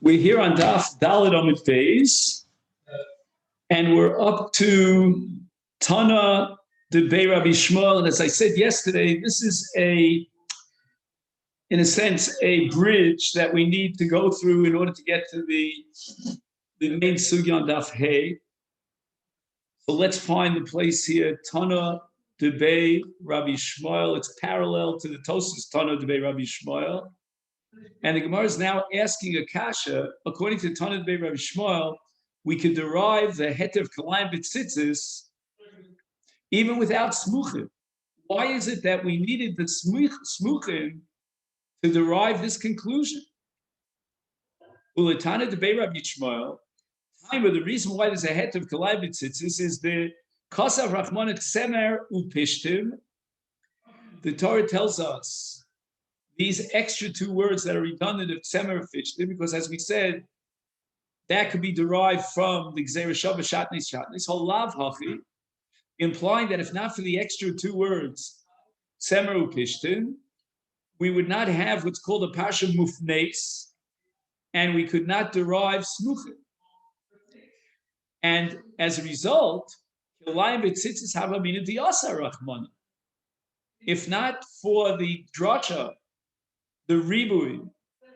We're here on Daf Dalet Amud Beis, and we're up to Tana Debei Rabbi Shmuel. And as I said yesterday, this is in a sense, a bridge that we need to go through in order to get to the main sugya on Daf Hey. So let's find the place here. Tana Debei Rabbi Shmuel. It's parallel to the Tosas Tana Debei Rabbi Shmuel. And the Gemara is now asking a kasha. According to Tana Debei Rabbi Shmuel, we could derive the heter of kalayim b'tzitzis even without smuchim. Why is it that we needed the smuchim to derive this conclusion? Tana Debei Rabbi Shmuel, the reason why there's a heter of kalayim b'tzitzis is the kasav rachmanet semer upishtim. The Torah tells us these extra two words that are redundant of tzemer fishtim, because as we said, that could be derived from the gzeira shava shatnis shatnis holav hachi, implying that if not for the extra two words tzemer upishtim, we would not have what's called a pasha mufnes, and we could not derive smuchim. And as a result, if not for the drasha, the ribui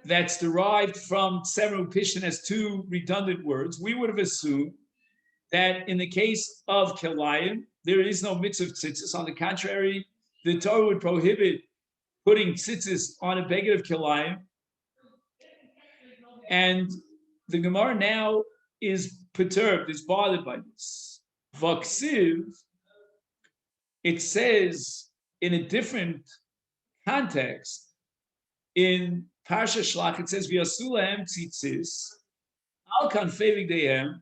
that's derived from several pishin as two redundant words, we would have assumed that in the case of kilayim, there is no mitzvah of tzitzis. On the contrary, the Torah would prohibit putting tzitzis on a beged of kilayim. And the Gemara now is perturbed, is bothered by this. Vaksiv, it says in a different context, in Parsha Shlach, it says, "V'yasu lahem tzitzis al kanfei bigdeihem,"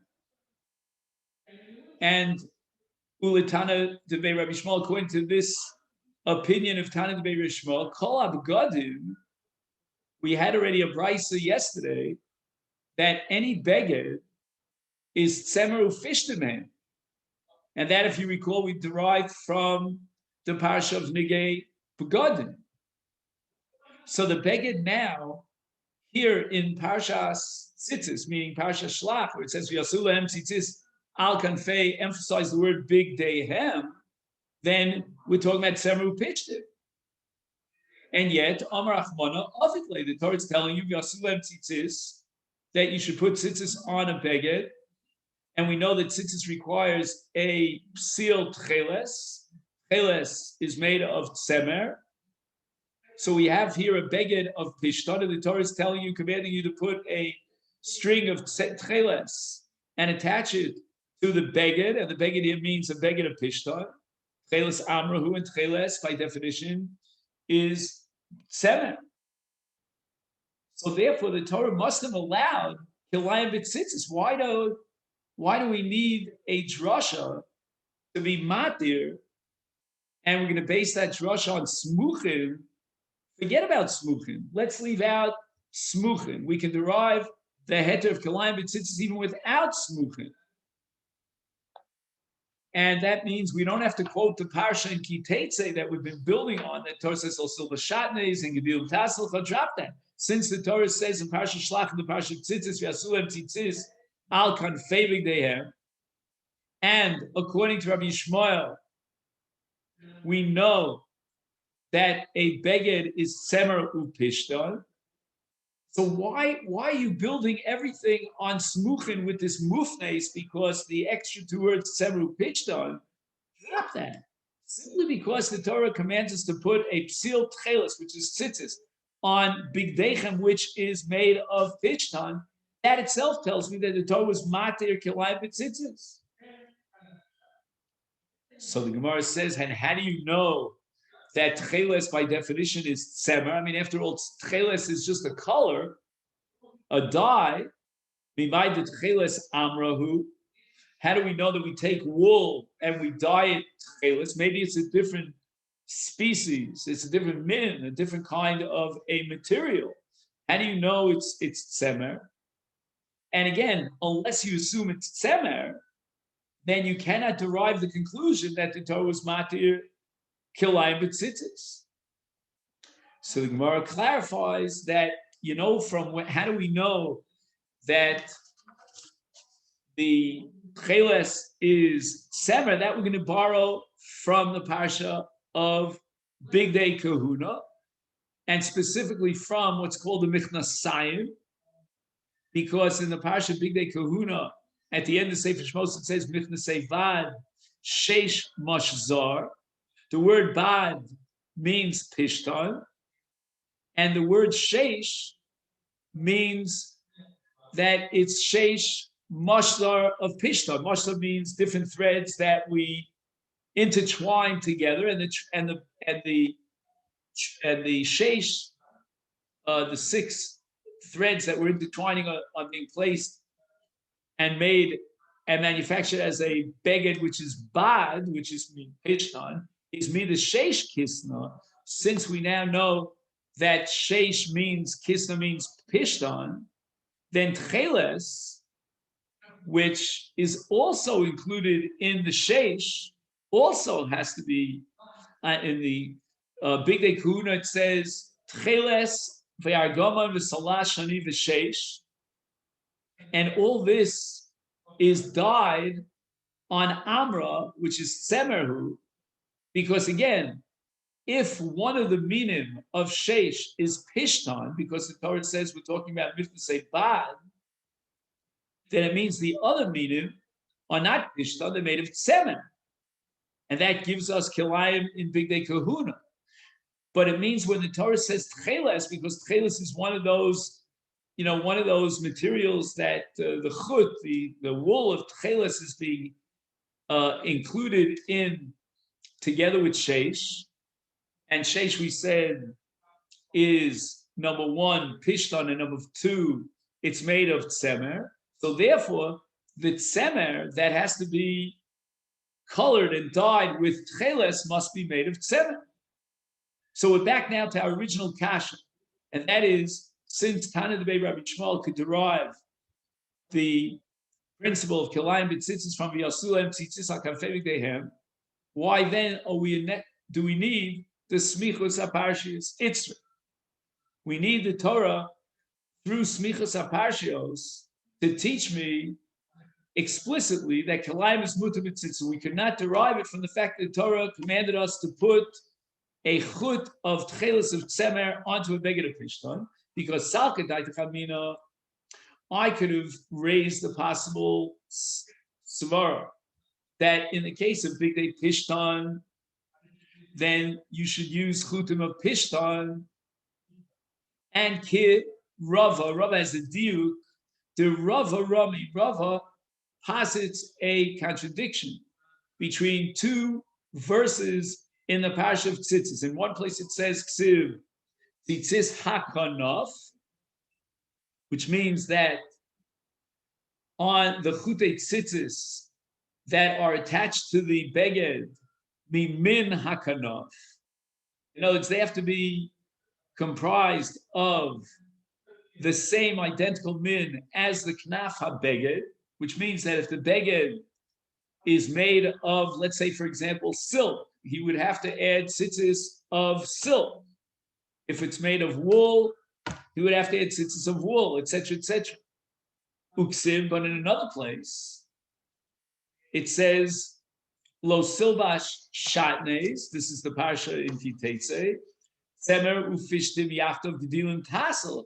and uletana Debei Rabbi Shmuel, according to this opinion of Tana Debei Rabbi Shmuel, kol abgadim. We had already a brisa yesterday that any beged is tzemer ufishtim, and that, if you recall, we derived from the Parsha of Nigei Begadim. So the beged now, here in Parshas Tzitzis, meaning Parsha Shlach, where it says V'yasu lahem tzitzis al kanfei, emphasize the word big deihem, then we're talking about tzemer upishtim. And yet, Amar Achmana, obviously, the Torah is telling you V'yasu lahem tzitzis, that you should put tzitzis on a beged, and we know that tzitzis requires a sealed tcheles. Tcheles is made of tzemer. So we have here a beged of pishtan. The Torah is telling you, commanding you to put a string of tcheles and attach it to the beged. And the beged here means a beged of pishtan. Tcheles amrahu, and tcheles, by definition, is tzemer. So therefore, the Torah must have allowed kilayim b'tzitzis. Why do we need a drasha to be matir, and we're going to base that drasha on smuchim? Forget about smuchim. Let's leave out smuchim. We can derive the heter of kilayim b'tzitzis even without smuchim. And that means we don't have to quote the parsha in Kitetse that we've been building on, that Torah says also the shatnes and gebil tassel, drop that. Since the Torah says in Parsha Shlach and the Parsha Tzitzis, V'yasulem tzitzis al kanfei bigdeihem, and according to Rabbi Shmuel, we know that a beged is tzemer upishtan. So why are you building everything on smuchin with this mufnes? Because the extra two words tzemer upishtan, drop that. Simply because the Torah commands us to put a psil tcheles, which is tzitzis, on bigdeichem, which is made of pishtan. That itself tells me that the Torah was matir kilayim b'tzitzis. So the Gemara says, and how do you know that tcheles by definition is tzemer? I mean, after all, tcheles is just a color, a dye. Mimai de tcheles amrahu. How do we know that we take wool and we dye it tcheles? Maybe it's a different species, it's a different min, a different kind of a material. How do you know it's tzemer? And again, unless you assume it's tzemer, then you cannot derive the conclusion that the Torah was matir kilayim b'tzitzis. So the Gemara clarifies that how do we know that the Tcheles is Semer? That we're going to borrow from the Parsha of Big Day Kahuna, and specifically from what's called the Michnasayim, because in the Parsha Big Day Kahuna, at the end of Sefer Shmos, it says Michnasei Bad Sheish Mashzar. The word Bad means Pishtan, and the word Sheish means that it's Sheish Mashzar of Pishtan. Mashzar means different threads that we intertwine together, and the Sheish, the 6 threads that we're intertwining are being placed and made and manufactured as a beged, which is bad, which is pishtan, is me the sheish kisna. Since we now know that sheish means kisna means pishtan, then tcheles, which is also included in the sheish, also has to be in the Big Day Kahuna. It says tcheles ve'argama v'salah shani v'sheish, and all this is dyed on Amra, which is Tzemerhu, because again, if one of the minim of Sheish is Pishtan, because the Torah says we're talking about Mifnasei Bad, then it means the other minim are not Pishtan, they're made of Tzemer. And that gives us Kilayim in Big Day Kahuna. But it means when the Torah says Tcheles, because Tcheles is one of those materials that the chut, the wool of tcheles is being included in together with sheish. And sheish, we said, is number 1, pishtan, and number 2, it's made of tzemer. So therefore, the tzemer that has to be colored and dyed with tcheles must be made of tzemer. So we're back now to our original kasha, and that is, since Tana Debei Rabbi Shmuel could derive the principle of Kilayim B'tzitzis from V'yasulam Tzitzis HaKafevik Dehem, why then do we need the Smichus HaParshios Itzra? We need the Torah through Smichus HaParshios to teach me explicitly that Kilayim is Mutar B'tzitzis. We could not derive it from the fact that the Torah commanded us to put a chut of Tcheles of Tzemer onto a Beged of Pishtan, because Salka Daitachamina, I could have raised the possible svara that in the case of Big Day Pishtan, then you should use chutim of Pishtan, and Ki Rava. Rava has a diuk. The Rava Rami. Rava posits a contradiction between 2 verses in the Parsha of Tzitzis. In one place it says Ksiv Tzitzis Hakanaf, which means that on the Chutei Tzitzis that are attached to the Beged, Mimin Hakanaf. In other words, they have to be comprised of the same identical min as the Knaf HaBeged, which means that if the Beged is made of, let's say, for example, silk, he would have to add tzitzis of silk. If it's made of wool, he would have to add tzitzis of wool, etc., etc. Uksim, but in another place, it says, Lo silbash shatnes, this is the parsha in Kitetse, Semer ufishtim yachtav gedilim tassel.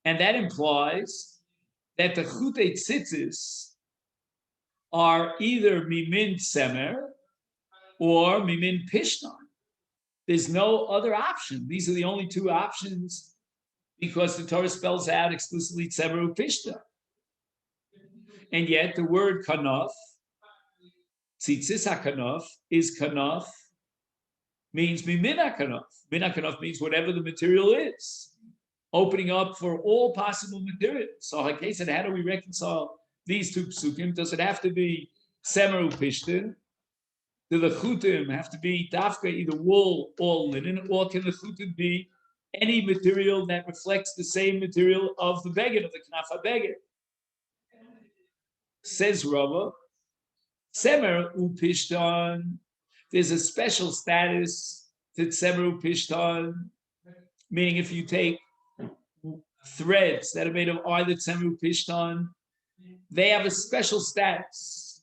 And that implies that the chutei tzitzis are either mimin semer or mimin pishtan. There's no other option. These are the only 2 options because the Torah spells out explicitly tzemer upishta. And yet the word kanaf, tzitzis hakanaf, is kanaf, means mimin hakanaf. Min hakanaf means whatever the material is, opening up for all possible materials. So like I said, how do we reconcile these 2 psukim? Does it have to be tzemer upishta? Do the chutim have to be dafka, either wool or linen, or can the chutim be any material that reflects the same material of the beged, of the knaf beged? Says Rava, Semer upishtan, there's a special status to Semer upishtan, meaning if you take threads that are made of either tzemer or pishtan, they have a special status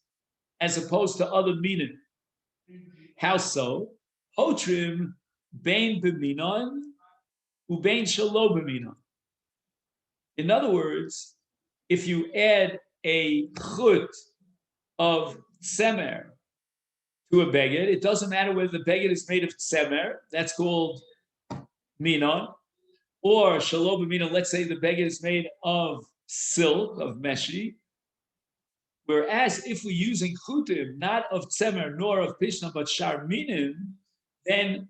as opposed to other minim. How so? Hotrim bein b'minon ubein shelo b'minon. In other words, if you add a chut of tzemer to a beged, it doesn't matter whether the beged is made of tzemer, that's called minon, or shelo b'minon, let's say the beged is made of silk, of meshi. Whereas if we're using chutim, not of tzemer nor of pishna, but shar minim, then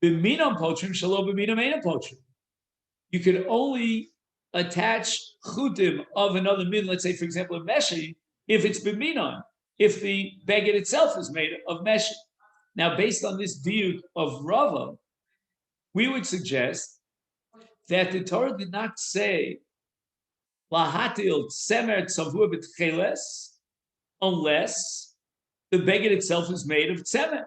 b'minon potrim, shelo b'minon einam potrim. You could only attach chutim of another min, let's say, for example, a meshi, if it's b'minon, if the beged itself is made of meshi. Now, based on this diuk of Rava, we would suggest that the Torah did not say lahatil tzemer tzavua b'tcheles unless the beged itself is made of tzemer.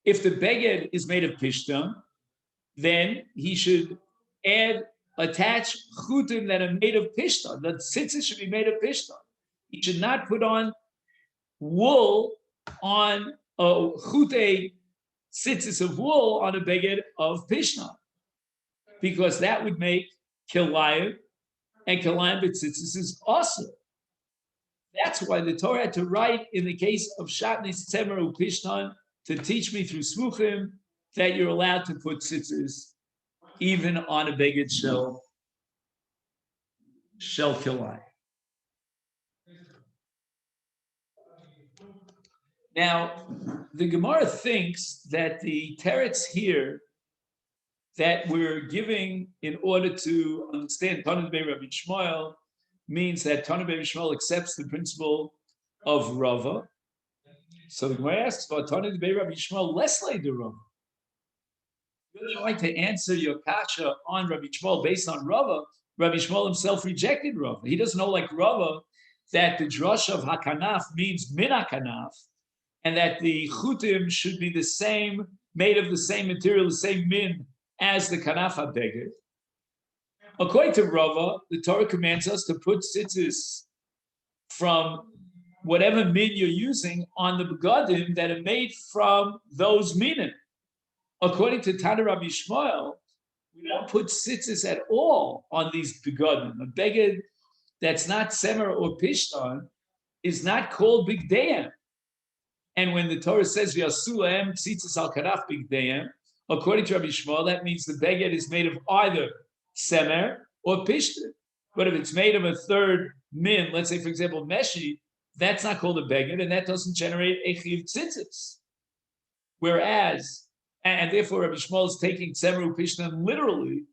If the beged is made of pishtam, then he should attach chutim that are made of pishtan. The tzitzis should be made of pishtan. He should not put on wool on a chute tzitzis of wool on a beged of pishtan, because that would make kilayim, and kilayim b'tzitzis is awesome. That's why the Torah had to write in the case of shatnis tzemer upishtan to teach me through smuchim that you're allowed to put tzitzis even on a beged shell kilayim. Now, the Gemara thinks that the teretz here that we're giving in order to understand Tana Debei Rabbi Shmuel means that Tana Debei Shmuel accepts the principle of Rava. So the Gemara asks about Tana Debei Rabbi Shmuel leslei de Rava. Really like to answer your kasha on Rabbi Shmuel based on Rava. Rabbi Shmuel himself rejected Rava. He doesn't know, like Rava, that the drush of hakanaf means min hakanaf, and that the chutim should be the same, made of the same material, the same min as the kanaf habeged. According to Rava, the Torah commands us to put tzitzis from whatever min you're using on the begadim that are made from those minim. According to Tana Rabbi Shmuel, we don't put tzitzis at all on these begadim. A beged that's not semer or pishtan is not called bigdayim. And when the Torah says v'yasulahem tzitzis al karaf bigdayim, according to Rabbi Shmuel, that means the beged is made of either semer or pishtan. But if it's made of a third min, let's say, for example, meshi, that's not called a beged, and that doesn't generate a chiv tzitzis. Whereas, and therefore Rabbi Shmuel is taking tzemer upishtan literally,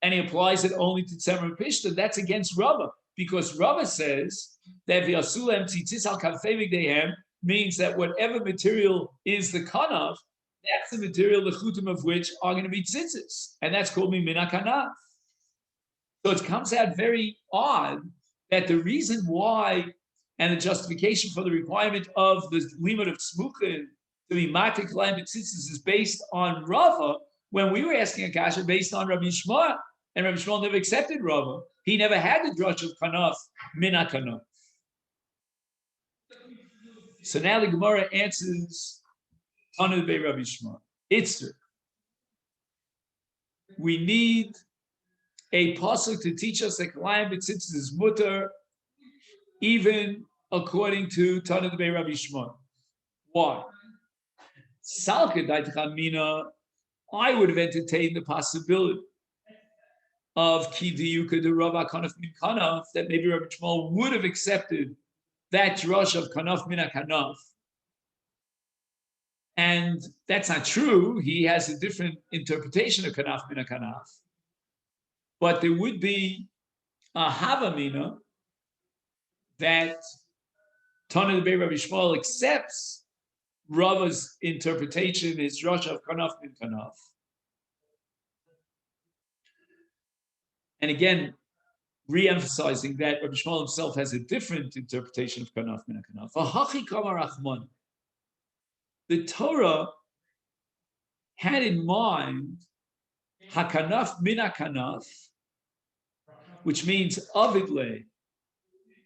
and he applies it only to tzemer upishtan. That's against Rava, because Rava says that v'yasulem tzitzis al kafei b'gdeihem means that whatever material is the kanaf, that's the material, the chutim of which are going to be tzitzis, and that's called min hakanaf. So it comes out very odd that the reason why and the justification for the requirement of the limit of smuchin to be matik line b'tzitzis is based on Rava, when we were asking a kasha based on Rabbi Shmuel, and Rabbi Shmuel never accepted Rava. He never had the drush of kanaf, min hakanaf. So now the Gemara answers Tana Debei Rabbi Shmuel. Itzur. We need a pasuk to teach us that kalayim b'tzitzis is mutter, even according to Tana Debei Rabbi Shmuel. Why? Salka daitchamina, I would have entertained the possibility of ki diyuka de Rav kanaf min kanaf, that maybe Rabbi Shmuel would have accepted that drush of kanaf min kanaf. And that's not true. He has a different interpretation of kanaf min kanaf. But there would be a havamina that Tana Debei Rabbi Shmuel accepts Rava's interpretation, is drush of kanaf min kanaf. And again, re-emphasizing that Rabbi Shmuel himself has a different interpretation of kanaf min kanaf. V'hachi kamar achman. The Torah had in mind hakanaf min hakanaf, which means avidle,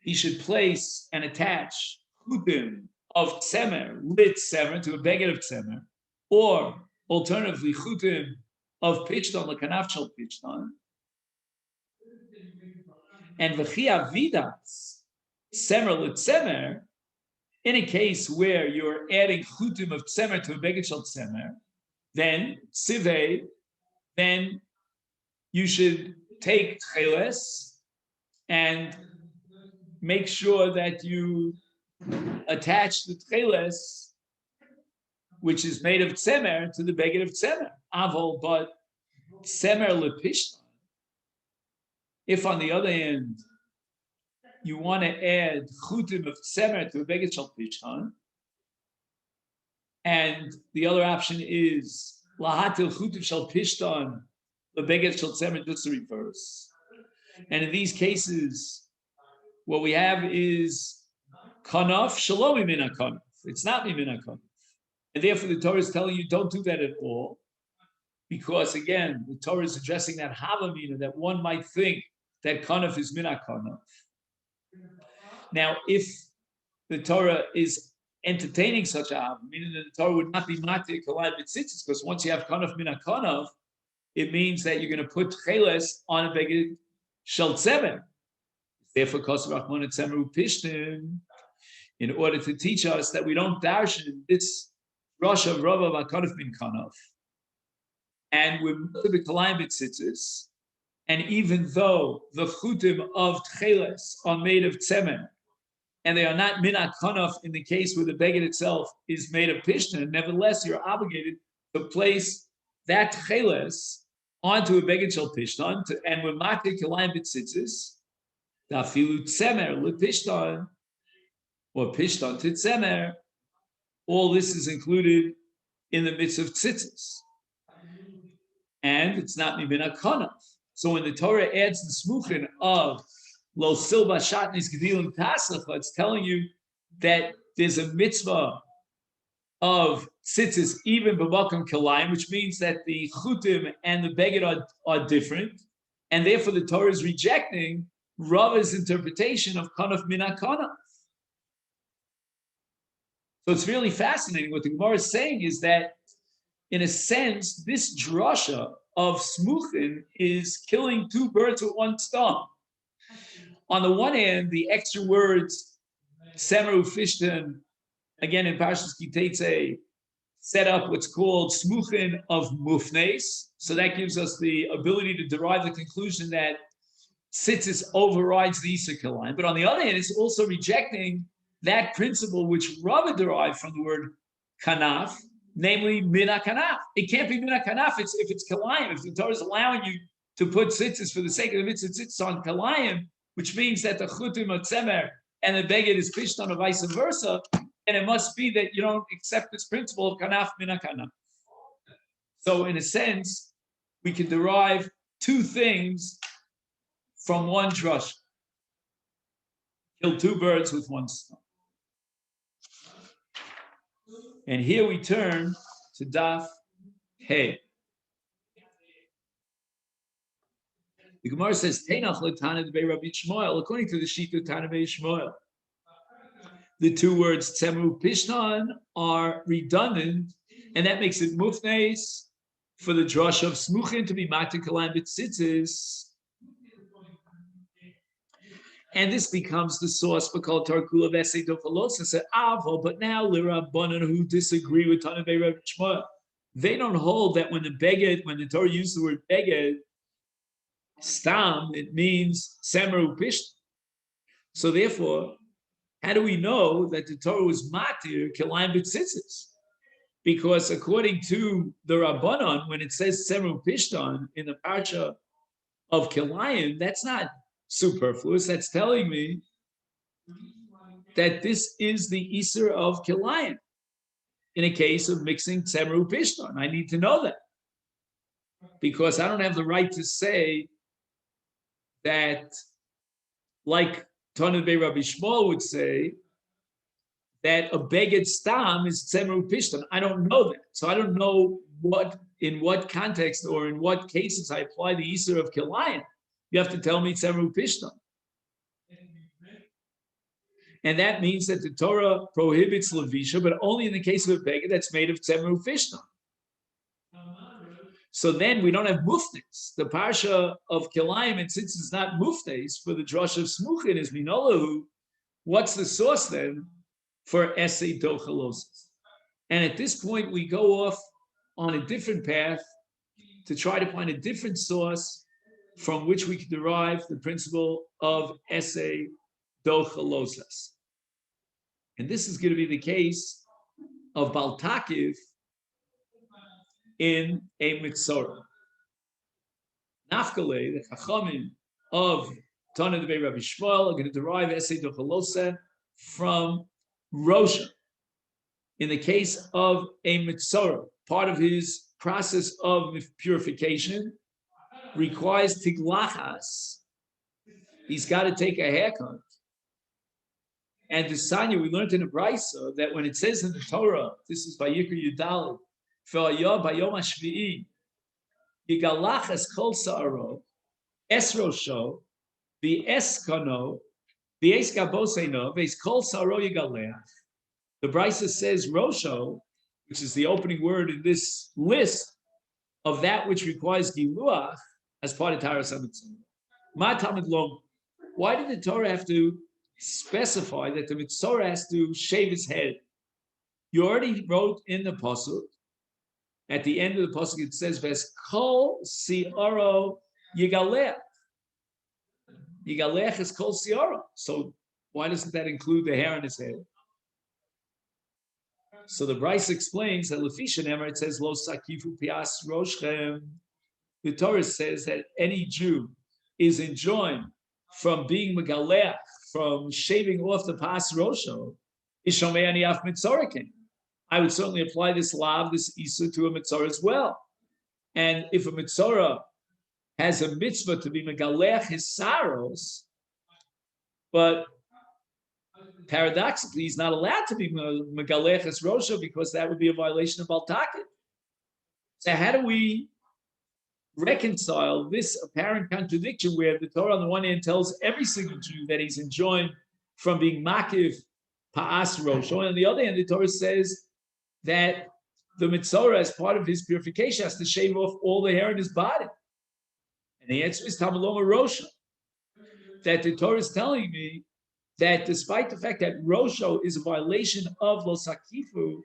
he should place and attach chutim of tzemer, lit tzemer, to a beged of tzemer, or alternatively chutim of pishton, lekanaf shel pishton, and v'chi avidas tzemer lit tzemer, in a case where you're adding chutim of tzemer to a beged shel tzemer, then sivei, then you should take tcheles and make sure that you attach the tcheles, which is made of tzemer, to the beged of tzemer. Avol, but tzemer lepishtan. If on the other hand you want to add chutim of tzemer to a beged shel pishtan, and the other option is lahatil chutim shel pishtan, the beged shel tzemer, just the reverse. And in these cases, what we have is kanaf shalom min kanaf. It's not min kanaf, and therefore the Torah is telling you don't do that at all, because again the Torah is addressing that havamina that one might think that kanaf is min kanaf. Now, if the Torah is entertaining such a havamina, then the Torah would not be matir kalai b'tzitzis, because once you have kanaf min kanaf, it means that you're going to put cheles on a beged shel tzemer. Therefore, in order to teach us that we don't darshan this Rosh of Rava Vakanaf min Kanaf, and we're the Kalayim B'tzitzis, and even though the chutim of Tcheles are made of tzemer, and they are not min kanaf in the case where the beged itself is made of pishtan, nevertheless you're obligated to place that Tcheles onto a beged shel pishtan, and we're matir Kalayim B'tzitzis. Dafilu tzemer lepishtan, or pishtan to tzemer. All this is included in the midst of tzitzis, and it's not mibin kanaf. So when the Torah adds the smuchin of lo silba shatnis gedilim tasacha, it's telling you that there's a mitzvah of tzitzis even b'makom kalayim, which means that the chutim and the beged are different, and therefore the Torah is rejecting Rava's interpretation of kanaf min kanaf. So it's really fascinating. What the Gemara is saying is that, in a sense, this drasha of smuchin is killing two birds with one stone. On the one hand, the extra words semeru fishtan, again in Parshas Kiteitzei, set up what's called smuchin of mufnes. So that gives us the ability to derive the conclusion that tzitzis overrides the Isur Kalayim. But on the other hand, it's also rejecting that principle which Rava derived from the word kanaf, namely mina kanaf. It can't be mina kanaf if it's Kalayim. If the Torah is allowing you to put tzitzis for the sake of the mitzvah tzitzis on Kalayim, which means that the chutim of tzemer and the beged is pishtan or vice versa, and it must be that you don't accept this principle of kanaf mina kanaf. So in a sense, we can derive two things from one drush. Kill two birds with one stone. And here we turn to Daf Hey. The Gemara says, Teinach l'tana d'bei Rabbi Shmuel, according to the Shita Tana d'bei Shmuel. The two words Tzemu Pishtan are redundant, and that makes it mufnes for the drush of Smuchin to be Matir Kalayim B'tzitzis. And this becomes the source for Kol Tarkula Vesei Dofalosis at Avo. But now Lirabbanan who disagree with Tana d'bei Rabbi Shmuel, they don't hold that when the Torah uses the word beged, stam, it means semeru pishtan. So therefore, how do we know that the Torah was matir Kalayim B'tzitzis? Because according to the Rabbanan, when it says semeru pishtan in the parsha of Kalayim, that's not superfluous. That's telling me that this is the Isur of Kalayim in a case of mixing Tzemeru Pishtan. I need to know that, because I don't have the right to say that, like Tana d'bei Rabbi Shmuel would say, that a beged stam is Tzemeru Pishtan. I don't know that. So I don't know what in what context or in what cases I apply the Isur of Kilayim. You have to tell me Tzemru Pishtam. And that means that the Torah prohibits Levisha, but only in the case of a beggar that's made of Tzemru Pishtam. So then we don't have muftes. The parsha of Kilayim, and since it's not muftes for the drush of Smuchin is Minolahu, what's the source then for Esei Dochalosis? And at this point, we go off on a different path to try to find a different source from which we can derive the principle of Esei Dochalosas. And this is going to be the case of Baltakiv in a Mitzorah. Nafkale, the Chachamim of Tana Devei Rabbi Shmuel, are going to derive Esei Dochalosa from Rosha. In the case of a Mitzorah, part of his process of purification requires tiglachas. He's got to take a haircut. And the Sanya, we learned in the Brisa that when it says in the Torah, this is Vayikra Yudalit, V'ayah Bayom HaShvi'i, Yigalachas Kol Sa'aro, Es Rosho, V'es Kano, V'es Gaboseno, V'es Kol Sa'aro Yigaleach. The Brisa says Rosho, which is the opening word in this list of that which requires Giluach as part of Taras HaMitzvah. Ma Tamid Lom. Why did the Torah have to specify that the Mitzorah has to shave his head? You already wrote in the Pasuk, at the end of the Pasuk, it says, Ves Kol Si'aro Yigalech. Yigalech is Kol Si'aro. So why doesn't that include the hair on his head? So the Bryce explains that Lefisha Nemer, it says, Lo Sakifu Pias Roshchem. The Torah says that any Jew is enjoined from being Megalech, from shaving off the Pas Rosho, Ishomei Af Mitzorakin. I would certainly apply this lav, this Isa, to a Mitzorah as well. And if a Mitzorah has a mitzvah to be Megalech his saros, but paradoxically, he's not allowed to be Megalech his Rosho because that would be a violation of Baltakin. So how do we reconcile this apparent contradiction where the Torah on the one hand tells every single Jew that he's enjoined from being Makiv Pa'as Rosho, and on the other hand, the Torah says that the Mitzorah, as part of his purification, has to shave off all the hair in his body? And the answer is Tamaloma Rosho. That the Torah is telling me that despite the fact that Rosho is a violation of Lo Sakifu,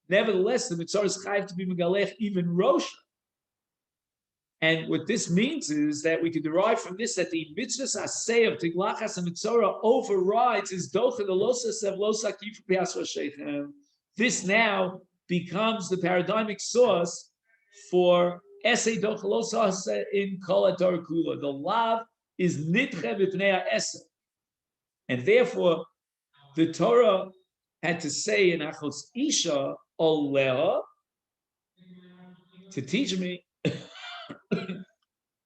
nevertheless, the Mitzorah is chayav to be Megalech even Rosho. And what this means is that we could derive from this that the mitzvahs aseh of Tiglachas and Mitzorah overrides his docha the losas of Lo Sakifu Pias Roshechem. This now becomes the paradigmic source for Esei Docha Lo Sasa in Kol HaTorah Kula. The lav is nitche b'pnei ha'eseh. And therefore, the Torah had to say in Achos Isha Oleha to teach me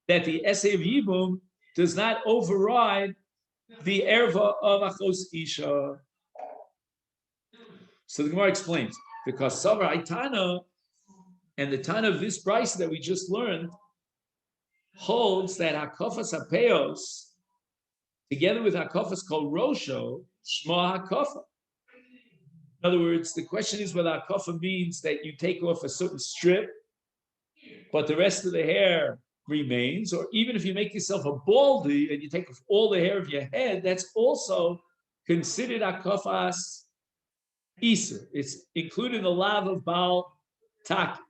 that the Esei of Yibum does not override the erva of Achos Isha. So the Gemara explains, because Savar Aitana and the Tana of this price that we just learned holds that Hakofas Hapeos, together with Hakofas called Rosho, Shma Hakofa. In other words, the question is whether Hakofa means that you take off a certain strip, but the rest of the hair remains, or even if you make yourself a baldy and you take off all the hair of your head, that's also considered Hakofas Isa. It's included in the lav of Baal Taki.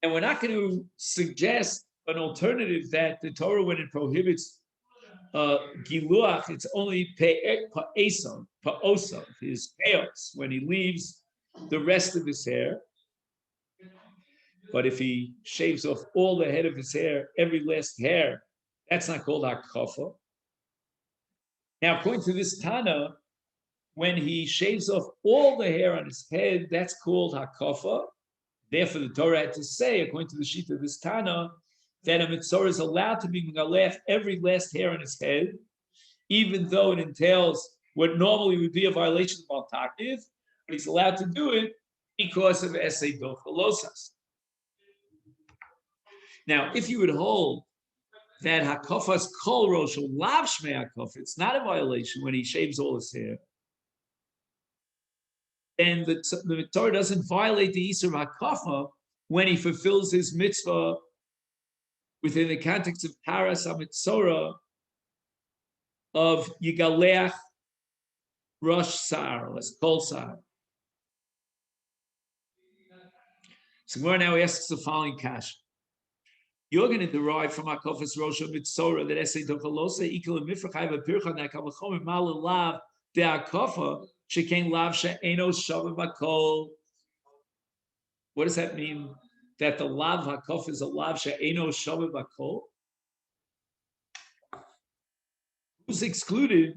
And we're not going to suggest an alternative that the Torah, when it prohibits giluach, it's only pa'eson, his peos, when he leaves the rest of his hair. But if he shaves off all the head of his hair, every last hair, that's not called hakafa. Now, according to this Tana, when he shaves off all the hair on his head, that's called hakafa. Therefore, the Torah had to say, according to the sheet of this Tana, that a Mitzorah is allowed to be megalech every last hair on his head, even though it entails what normally would be a violation of Baltakiv, but he's allowed to do it because of Esei Dochalosas. Now, if you would hold that Hakofas Kol Rosh Lav Shmei Hakof, it's not a violation when he shaves all his hair, then the Torah doesn't violate the Yisur Hakofa when he fulfills his mitzvah within the context of Paras HaMitzorah of Yigaleach Rosh Sar, let's call Sar. So now he asks the following kash. You're going to derive from Hakofas Rosh Mitzorah that Esei Dochalose Ikal Mifrachai V'Pircha Nakavachomer Mal Lav De Hakofa Shekain Lav She'eno Shavim Bakol. What does that mean? That the Lav Hakof is a Lav She'eno Shavim Bakol? Who's excluded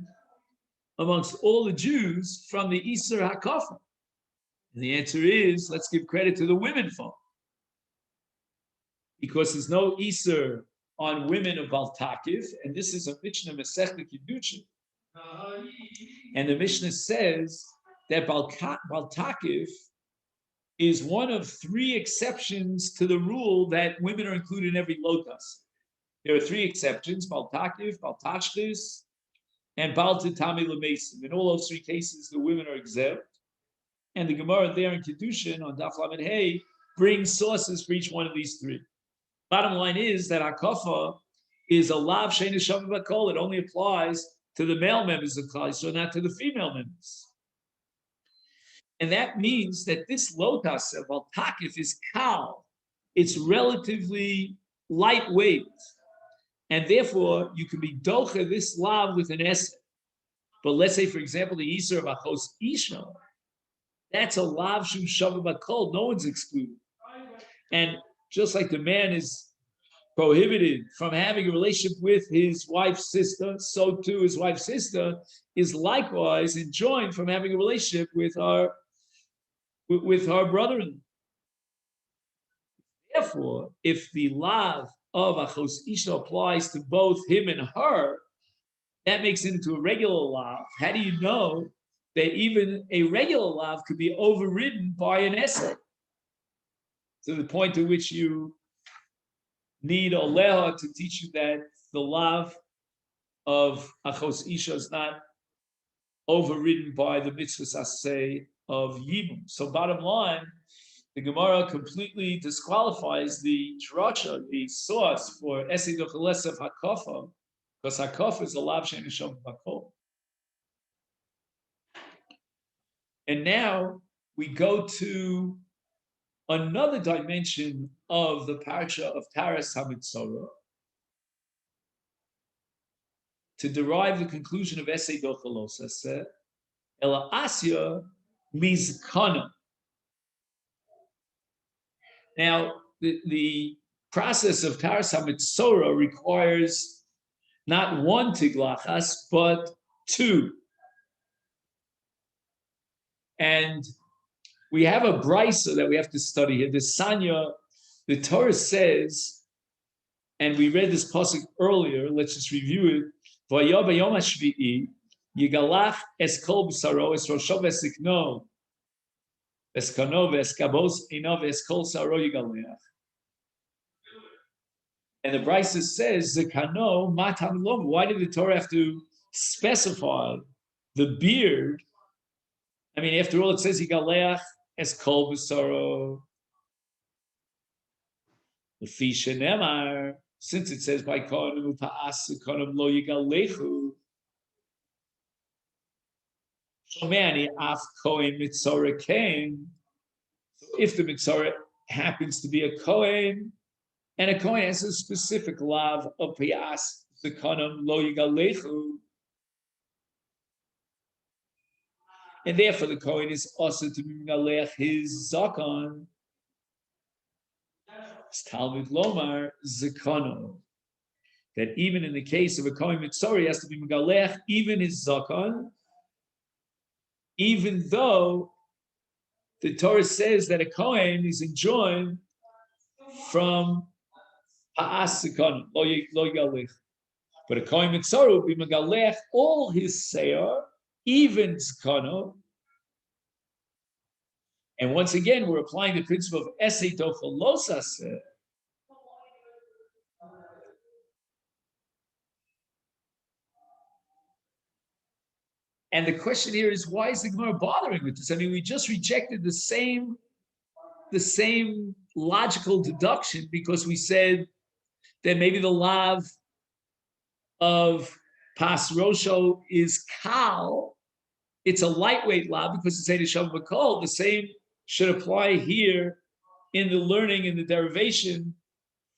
amongst all the Jews from the Isur Hakofa? And the answer is, let's give credit to the women folk. Because there's no Isur on women of Baltakiv, and this is a Mishnah Masechet Yevamot. And the Mishnah says that Baltakiv is one of three exceptions to the rule that women are included in every lotus. There are three exceptions: Baltakiv, Baltashchis, and Baltitami Lamesim. In all those three cases, the women are exempt. And the Gemara there in Kedushin on Daf Lamed Hey brings sources for each one of these three. Bottom line is that Hakofa is a Lav She'enu Shavim Bakol. It only applies to the male members of Klal Yisrael, not to the female members. And that means that this lotas of Baltakif is kal. It's relatively lightweight. And therefore, you can be docha this lav with an essay. But let's say, for example, the Yisur of Achos Isha, that's a lav shum shavim bakol. No one's excluded. And just like the man is prohibited from having a relationship with his wife's sister, so too his wife's sister is likewise enjoined from having a relationship with her brother-in-law. Therefore, if the lav of Achos Isha applies to both him and her, that makes it into a regular lav. How do you know that even a regular lav could be overridden by an essay? To the point to which you need Oleha to teach you that the lav of Achos Isha is not overridden by the mitzvahs aseh of Yibum. So bottom line, the Gemara completely disqualifies the drasha, the source for Esei Dochales of Hakofa, because Hakofa is a lav she'enu shavim bakol. And now we go to another dimension of the parsha of Taras HaMitzorah to derive the conclusion of Esei Dochalos Eseh, Ela Asya Mizkana. Now, the process of Taras HaMitzorah requires not one tiglachas, but two. And we have a brisa that we have to study here. The Sanya, the Torah says, and we read this pasuk earlier, let's just review it. Vayah b'yom hashvi'i, yigalach es kol b'saro, es rosho v'sikno, es kano v'eskabos ino v'es kol saro yigaleach. And the brisa says, Zekano matam lom. Why did the Torah have to specify the beard? I mean, after all, it says yigaleach es kol b'saro. L'fi shenemar, since it says by kohanim upa'as kohanim lo yigalechu. Shomani af kohen mitzorah came. So if the mitzorah happens to be a kohen, and a kohen has a specific lav of piyas, the kohanim lo yigalechu, and therefore the kohen is also to be megalech his zakon. Talmud Lomar Zakano, that even in the case of a kohen mitzorah, he has to be megalech even his zakon, even though the Torah says that a kohen is enjoined from ha'as zakon lo yigalech, but a kohen mitzorah will be megalech all his seir, even zakano, And once again, we're applying the principle of Esei Tocha Lo Saseh. And the question here is, why is the Gemara bothering with this? I mean, we just rejected the same logical deduction because we said that maybe the lav of Pas Rosho is Kal. It's a lightweight lav because it's Eidah Shav B'Kol. The same should apply here in the learning in the derivation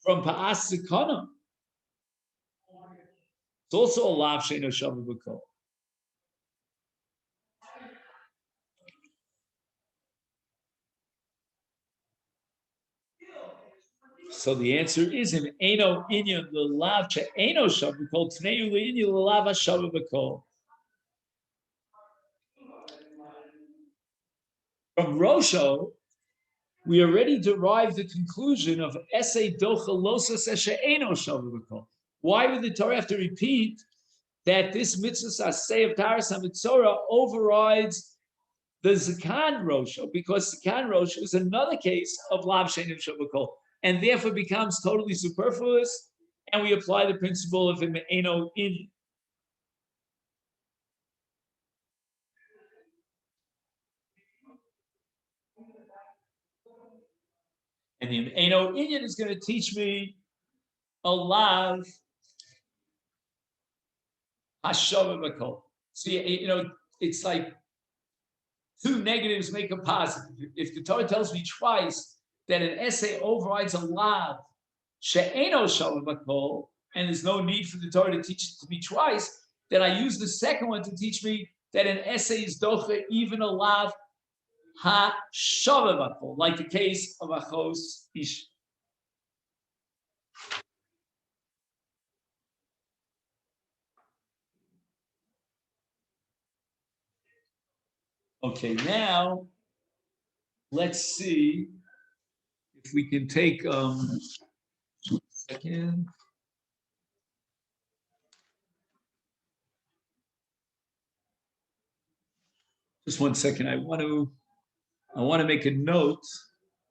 from Pa'as Zikanim. It's also a lav Sheino Shav B'Kol. So the answer is in Eino Inyan the lav She'eno Shav B'Kol Tneu L'Inyan the lav Shav B'Kol. From Rosho, we already derived the conclusion of Esei Docha Losas She'eno Shav B'Kol. Why would the Torah have to repeat that this mitzvah Aseh of Taras HaMitzorah overrides the Zakan Rosho? Because Zakan Rosho is another case of Lav She'eno Shav B'Kol, and therefore becomes totally superfluous, and we apply the principle of Eno In. And the Eno Inyan is going to teach me a lav Hashava B'Kol. See, it's like two negatives make a positive. If the Torah tells me twice that an essay overrides a lav she'eno Shava B'Kol, and there's no need for the Torah to teach it to me twice, then I use the second one to teach me that an essay is docha even a lav ha Shava B'Kol, like the case of Achos Ish. Okay, now let's see if we can take a second. Just 1 second. I want to make a note